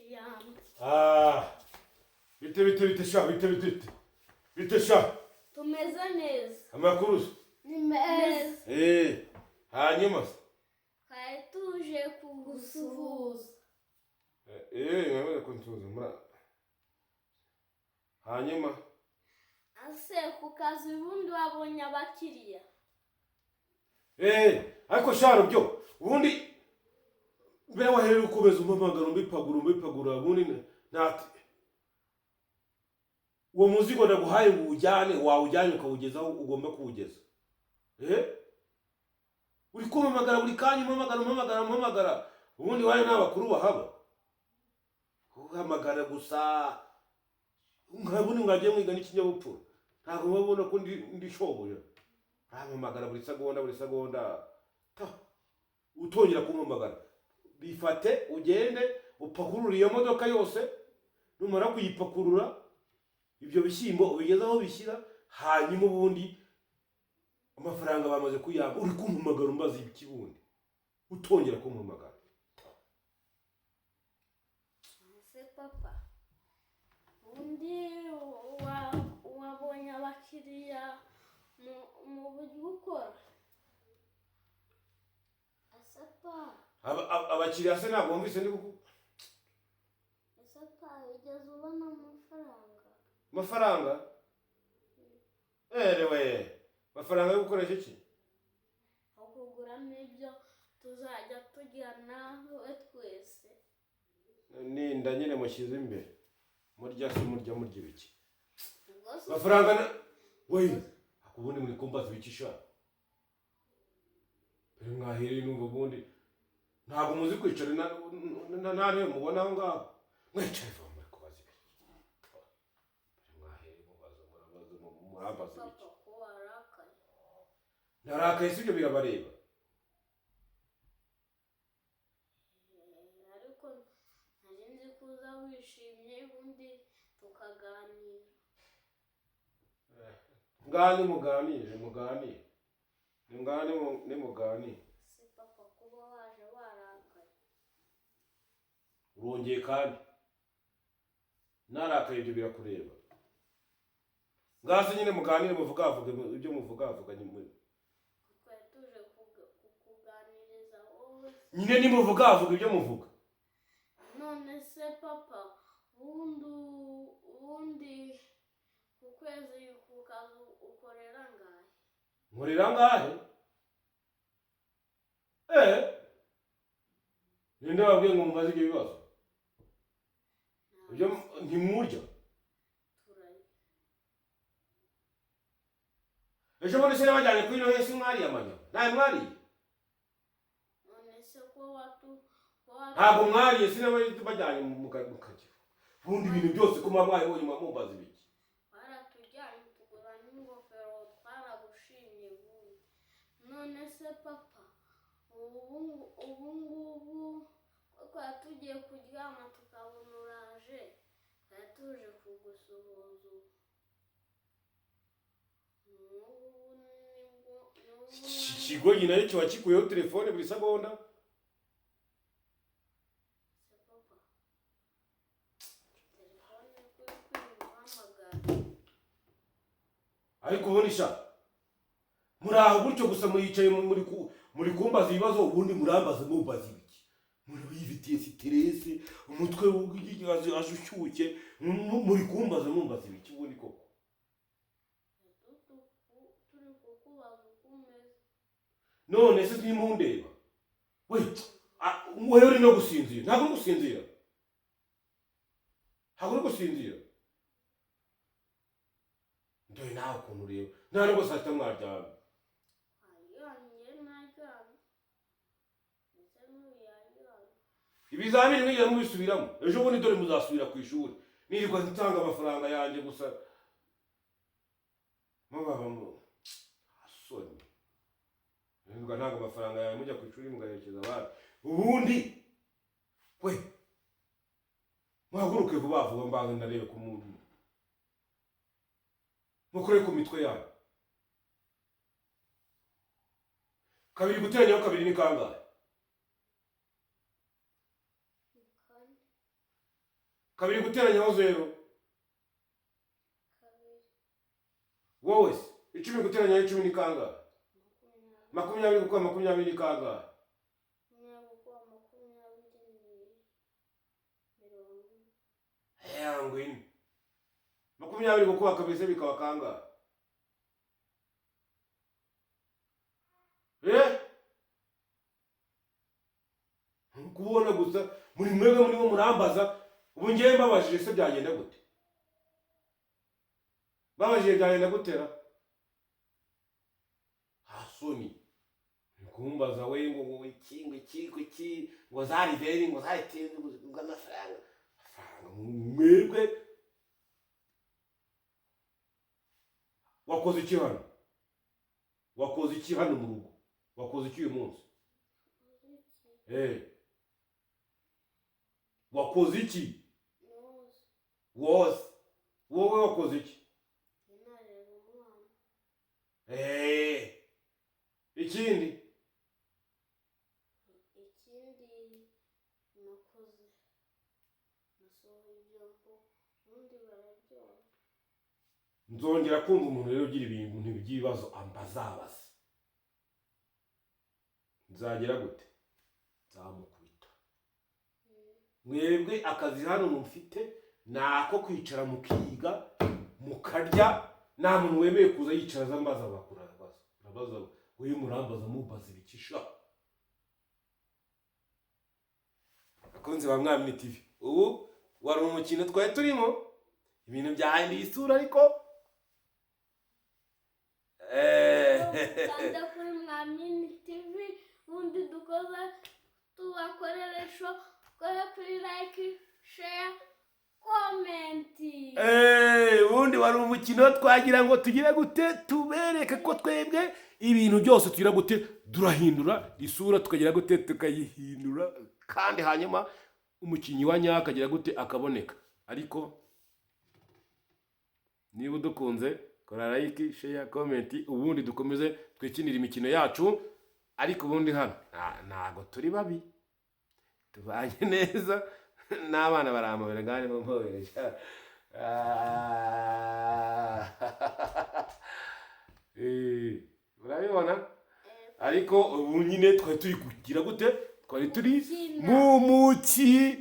Yam. Bite sha, bite sha. Tumeze neza. Amakuru. Ni meza. Hanyuma. Twari tuje kugusuhuza. Nabone kuntuza mura. Hanyuma. Ase ku kazi ubundi wabonye abakiriya. Ariko sharo byo. Ubundi mbere waherera ukubeza umamagaro mbipagura ubundi nati. Uwo muzigo ndaguhaye ngo ujyane wawujyanye ukawugezaho ugomba kuwugeza. Uri kumamagara buri kanya umamagara. Ubundi wayo n'abakuru bahaba. Uhamagara gusa. Nkabuni ngagiye mwiga n'ikinyabupfura. Ntabwo mubona ko ndi shoboye. Uhamagara buri segonda. Utongera kumamagara. Bifate ugende upakurura iyo modoka yose. Numara kuyipakurura ibyo bishyimbo ubigeza aho bishyira hanyuma ubundi amafaranga bamaze kuyaba uri kumpamagara umbaza ikibundi utongera kumpamagara. Ese papa undi wabonye abakiriya mu buryo ukora. Ese pa abakiriya se ntabwo wumvise ndi kuko ese pa ugeze ubona amafaranga amafaranga yo gukoresha iki? Kuguramo ibyo tuzajya tujyana twese. Ninda nyine mushyize imbere murya ibiki amafaranga ubundi muri kumbaza ibiki sha mbere mwahereye numva ubundi ntabwo muzi kwicara nane mubona aho ngaho mwicaye muri kubaza ibiki mbere mwahereye murabaza ibiki. Narakaye sibyo birabareba. Ariko nari nzi kuza wishimye ubundi tukaganira. Ngani muganire. Si papa kuba waje warakaye. Urongeye kandi. Narakaye ibyo birakureba. Ngase nyine muganire muvugavuga ibyo muvugavuga nyine. Twari tuje kukuganiriza wowe. Nyine nimuvugavuga ibyo muvuga. None se papa ubundi ku kwezi ku kazi ukorera ngahe? Nkorera ngahe? Ninde wabwiye ngo mubaze ibyo bibazo? Ibyo ntimurya. Ejo bundi se nabajyanye kuri Noheli si mwariye amanya? Nawe mwariye? None se ko ntabwo mwariye si nabajyanye mu kagira. Ubundi ibintu byose ko mwabonye mumbaza ibiki? Baratujyanye tugura n'ingofero twaragushimye ubundi. None se papa ubu ngubu twari tugiye kuryama tukabona uraje twari tuje kugusuhuza. Ikigo nyina aricyo wakikuyeho telefone buri segonda. Ariko ubundi sha muraho gutyo gusa muyicaye muri kumbaza ibibazo ubundi murambaza mumbaza ibiki? Muri bifitiye stress umutwe ashyushye muri kumbaza mumbaza ibiki ubundi koko? None se nimundeba wewe uri no gusinzira? Ntabwo uri gusinzira. Ndoye nawe ukuntu ureba nta nubwo saa sita mwaryamye. Ibizamini mwigira mubisubiramo ejo bundi dore muzasubira ku ishuri nirirwa ntanga amafaranga yanjye gusa mubaba asoni. Nubwo ntabwo amafaranga yawe mujya ku ishuri mugaherekeza abandi. Ubundi muhaguruke vuba mbanze ndarebe ku muntu mukore ku mitwe yawe. Kabiri guteranyaho kabiri ni kangahe? kabiri guteranyaho 0 kabiri wowe se 10 guteranyaho 10 ni kangahe? 20 gukuba 20 ni kangahe? 20 gukuba 20 ni 40. 20 gukuba kabiri se bikaba kangahe? Kubona gusa muri mwebwe muri murambaza ubu ngiye mbabajije se byagenda gute? Babajije byagenda gutera? Hasoni kumbaza we ngo iki ngo zari veri ngo zari tenzi ngo amafaranga mwebwe wakoze iki hano? Wakoze iki hano mu rugo? Wakoze iki uyu munsi? Wakoze iki? Wowe wakoze iki? Ikindi nakoze nasohoye ibyombo ubundi bararyoha. Nzongera kumva umuntu rero ugira ibintu by'ibibazo ambazabaza. Nzagera gute? Nzamukubita. Mwebwe akazi hano mufite nako kwicara mukiga mukarya, nta muntu wemeye kuza yicara zambaza bakura baza uyu murambaza mubaza ibikisha. Akunze ba Mwamini TV, ubu wari umukino twari turimo ibintu byahinduye isura ariko kanda kuri Mwamini TV ubundi dukoze tubakoreresho kora kuri like share comment. Ubundi wari umukino twagira ngo tugire gute tubereke ko twebwe ibintu byose tugira gute durahindura isura tukagira gute tukayihindura kandi hanyuma umukinyi wa nyaka agira gute akaboneka. Ariko niba dukunze kora like share comment ubundi dukomeze twikinira imikino yacu. Ariko ubundi hano ntago turi babi tubanye neza n'abana baramubera ngane mumpoberesha. Urabibona? Ariko ubu nyine twari turi kugira gute? Twari turi mu muki